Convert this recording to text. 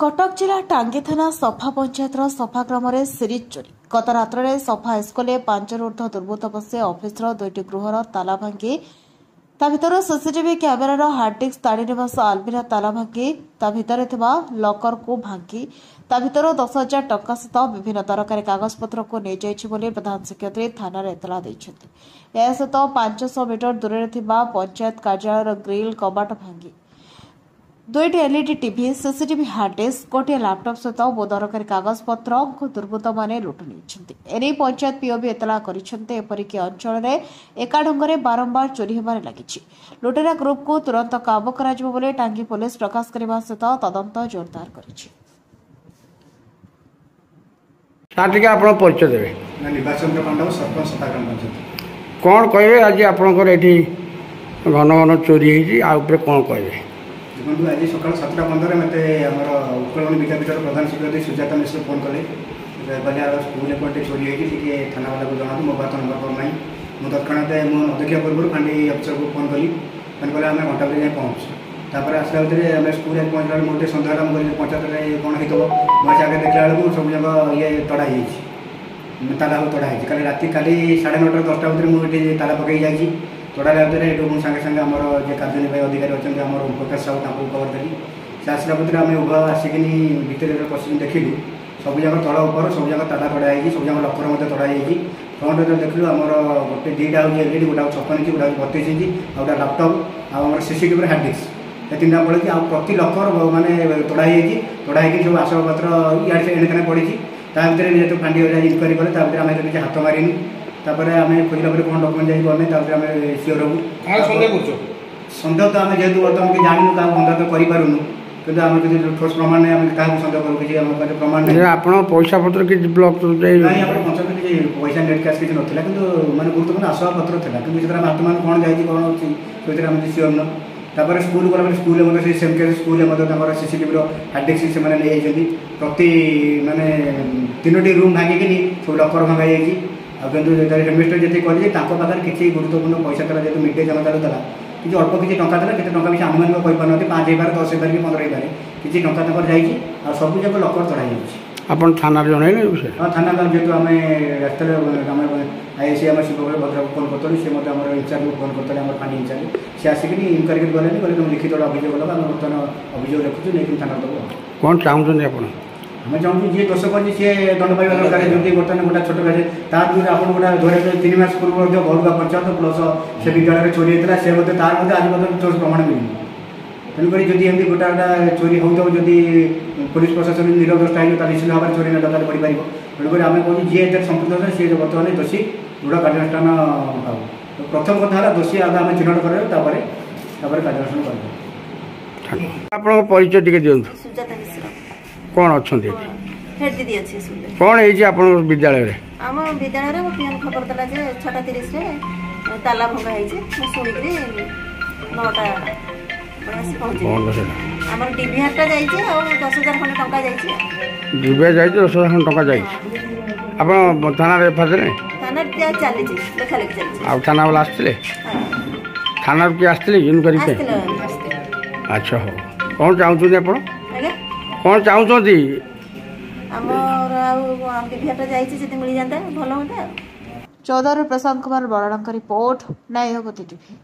कटक जिला टांगी थाना सफा पंचायतर सफा ग्राम सिरीज चोरी गत रात्र सफा हाईस्कल 5 ऊर्ध दुर्बृत्त पशि अफिस दुईट गृहर ताला भांगी भर सीसीटीवी कैमेरार हार्डडिस्क ताड़ी सह आलमिरा ताला भांगी भर लकर को भांगी भर 10,000 टंका सहित विभिन्न दरकारी कागजपत्र को नहीं जाइए प्रधान शिक्षयित्री थाना एतला देते। यह सहित 500 मीटर दूर पंचायत कार्यालय ग्रिल कबाट भांगी दुईटी एलईडी टीवी सीसीटीवी हार्डडिस्क गोटे लैपटॉप सहित बहु दरकारी कागजपत्र दुर्बृत्त मैंने लुटि नहीं पंचायत पीओबी एतला करपरिक अंचल एका ढंग बारंबार चोरी होबार लगी लुटेरा ग्रुप को तुरंत काबू कर टांगी पुलिस प्रकाश करने सहित तदंत जोरदार कर कौन कहे आज आप घन घन चोरी कौन कहे देखो आज सकाल 7:15 मत उत्कलमणि विद्यापीठ प्रधान शिक्षयित्री सुजाता मिश्र फोन कले कहले स्कूल एपटे चोरी होती थाना वाला को जनातु मो बात नंबर ना मुझे तत्काल मुझे अध्यक्ष पूर्व फांडी अफिसर को फोन कली कहले आम घंटा जाए पहुँच आसला भितर आम स्कूल पहुँचला गोटे सन्देह पंचायत कौन हो आगे देखला बेलू सब जगह ये तड़ा ताला तड़ा है राति का 9:30 10टा भितर मुझे ताला पकई जाइए तोड़ा भितर ये सागे सागे आम जो कार्यनिर्वाही अधिकारी अच्छा आम प्रकाश साहू खबर देली से आसला भितर आम उभय आसिक भितर पशिक देखिलु सब जगह तल उपर सब जगह ताला तड़ा है सब जगह लकर तड़ा है फ्रंट देखिलु आमर गोटे दुईटा हूँ एलईडी गोटा 56 इंच गोटा 32 इंच आउटा लैपटॉप आम सीसीटीवी हार्डडिस्क ये 3टा पड़ी प्रति लकर मानने तड़ाई सब आसपत्र इे एणे पड़ी भर जेहतु फांडी इनक्वारी कले आम किसी हाथ मारिनु तापर आम खोजला कौन डॉक्यूमेंट जाए गने आम सियोर हूँ सन्देह तो आम जेहतु बर्तमान कि जानू क्या सन्देह तो करूँ कि आम किसी ठोस प्रमाण नहीं आम क्या सन्देह करूँ किसी प्रमाण नहीं आप पैसा पत्र किसी ब्लॉक पंचायत किसी पैसा नेट कैश किसी नाला कि मैंने गुरुत्वपूर्ण आसवा पत्र था कि हाथ मान कौन जाए कौन अच्छी आम सियोर न तापर स्कूल गला स्कूल से same case school CCTV hard disk से नहीं प्रति मानने 3टी रूम भांगिकी सब लकर भंगाई हेडमिस्टर जी कहे पाखे किसी गुरुत्वपूर्ण पैसा था जेहतु मिड डे जमा चालूला कि अल्प किसी टंका था केते टंका भी आम मैंने कहीपर 5 हो 10 हो 15 हो किसी टंका जा सब जगह लकर चढ़ाई आपन थाना जन हाँ थाना जेहतु आम रास्ते आम आईएसी आम शिव भद्रक फोन करूँ सी मतलब आम इनचार्ज को फोन करते हैं फांडी इनचार्ज सी आसिक इनक्वारी गले तुम लिखित अभियोग लगा आम बर्तमान अभियोग रखुचु नहीं थाना देव कौन चाहते आप आम चाहूँ जी दोष कर सी दंड पाइबा दरकार जमी बर्तमान गोटे छोट क्लास तार दूर आप गोटे धरे 3 मास पूर्व भरुआ पंचायत प्लस से विद्यालय चोरी होता है से तार आज ठोस प्रमाण मिलनी तेणुक जदि एमती गोटा गोटा चोरी होता जदि पुलिस प्रशासन निरदृष्टा हो निश्चित भाव में चोरी डकायत बढ़ पार तेणुक आम कहूँ जी एत संपृक्त अच्छे सी बर्तमान दोषी दृढ़ कार्यानुष्ठान पाऊ प्रथम कथा है दोषी आगे आम चिन्हट कर कार्यानुष्ठान कर परिचय टी दिखाँ सुजाता मिश्र कौन अच्छा हेड दीदी अच्छी कौन है विद्यालय आम विद्यालय में पियान खबर देला जे 6:30 ताला भंगा है शुणिकी 9टा आमर डीवीआरटा जाइए और 10,000 खंड टंका जाइए डीवीआर जाइए 10,000 खंड टंका जाइए आप थाना एफआईआर देले थाना चली लेखा लेखि चली आ थाना वाला आसले थाना किए आसले इनक्वारी से अच्छा हो कौन चाहते आप कौन चाहते आमर डीवीआरटा जाइए जब मिल जाता भल होता। चौधरी प्रशांत कुमार बराड़ रिपोर्ट न्याय टीवी।